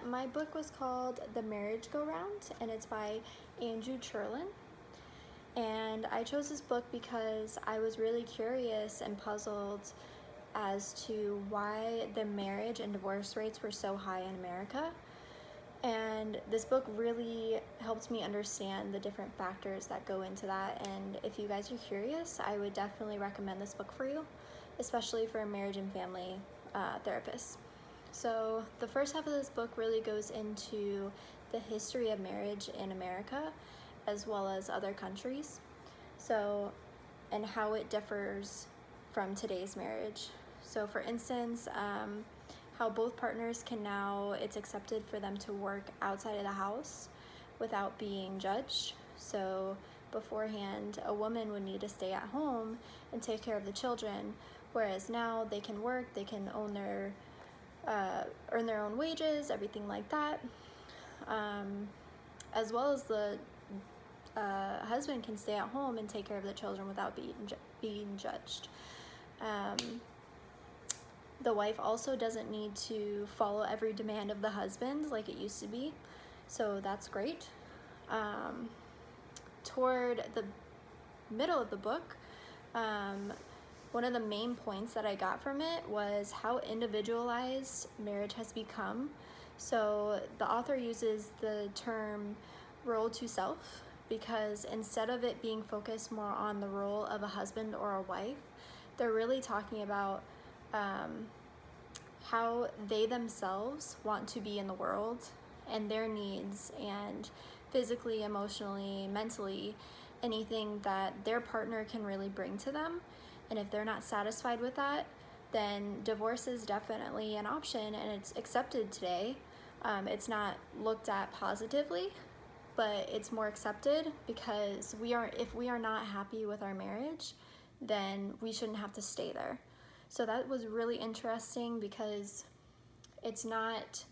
my book was called The Marriage Go Round, and it's by Andrew Cherlin. And I chose this book because I was really curious and puzzled as to why the marriage and divorce rates were so high in America. And this book really helped me understand the different factors that go into that. And if you guys are curious, I would definitely recommend this book for you, especially for a marriage and family therapists. So the first half of this book really goes into the history of marriage in America as well as other countries. So, and how it differs from today's marriage. So for instance, how both partners can now, it's accepted for them to work outside of the house without being judged. So beforehand, a woman would need to stay at home and take care of the children, whereas now they can work, they can earn their own wages, everything like that, as well as the husband can stay at home and take care of the children without being judged. The wife also doesn't need to follow every demand of the husband like it used to be, so that's great. Toward the middle of the book, one of the main points that I got from it was how individualized marriage has become. So the author uses the term role to self, because instead of it being focused more on the role of a husband or a wife, they're really talking about how they themselves want to be in the world and their needs, and physically, emotionally, mentally, anything that their partner can really bring to them. And if they're not satisfied with that, then divorce is definitely an option, and it's accepted today. It's not looked at positively, but it's more accepted because if we are not happy with our marriage, then we shouldn't have to stay there. So that was really interesting, because it's not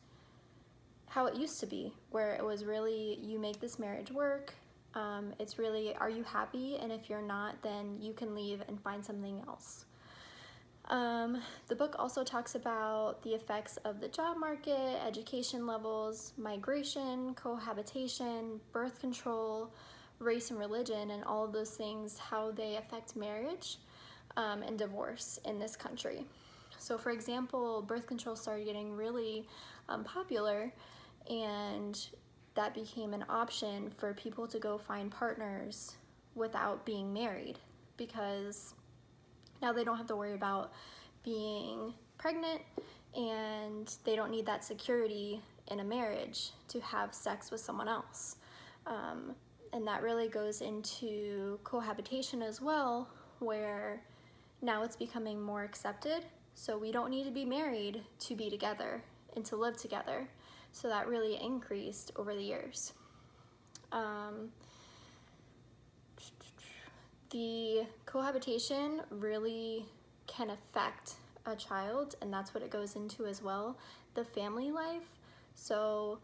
how it used to be, where it was really, you make this marriage work. It's really, are you happy? And if you're not, then you can leave and find something else. The book also talks about the effects of the job market, education levels, migration, cohabitation, birth control, race and religion, and all of those things, how they affect marriage and divorce in this country. So for example, birth control started getting really popular, and that became an option for people to go find partners without being married, because now they don't have to worry about being pregnant, and they don't need that security in a marriage to have sex with someone else. And that really goes into cohabitation as well, where now it's becoming more accepted. So we don't need to be married to be together and to live together. So that really increased over the years. The cohabitation really can affect a child, and that's what it goes into as well, the family life. So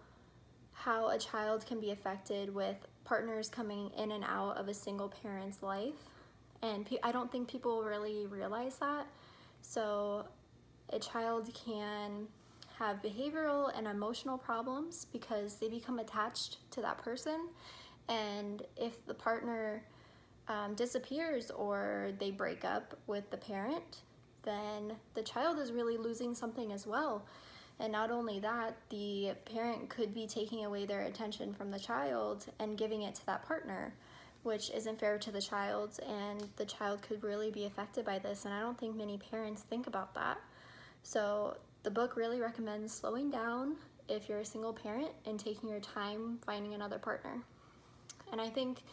how a child can be affected with partners coming in and out of a single parent's life. And I don't think people really realize that. So a child can have behavioral and emotional problems because they become attached to that person. And if the partner disappears or they break up with the parent, then the child is really losing something as well. And not only that, the parent could be taking away their attention from the child and giving it to that partner, which isn't fair to the child, and the child could really be affected by this. And I don't think many parents think about that. So the book really recommends slowing down if you're a single parent and taking your time finding another partner. And I think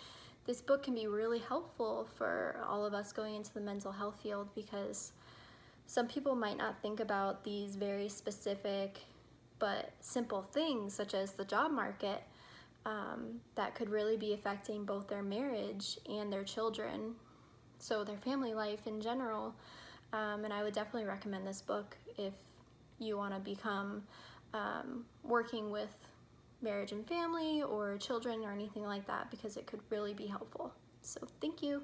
this book can be really helpful for all of us going into the mental health field, because some people might not think about these very specific but simple things, such as the job market, that could really be affecting both their marriage and their children, so their family life in general. And I would definitely recommend this book if you want to become working with marriage and family or children or anything like that, because it could really be helpful. So thank you.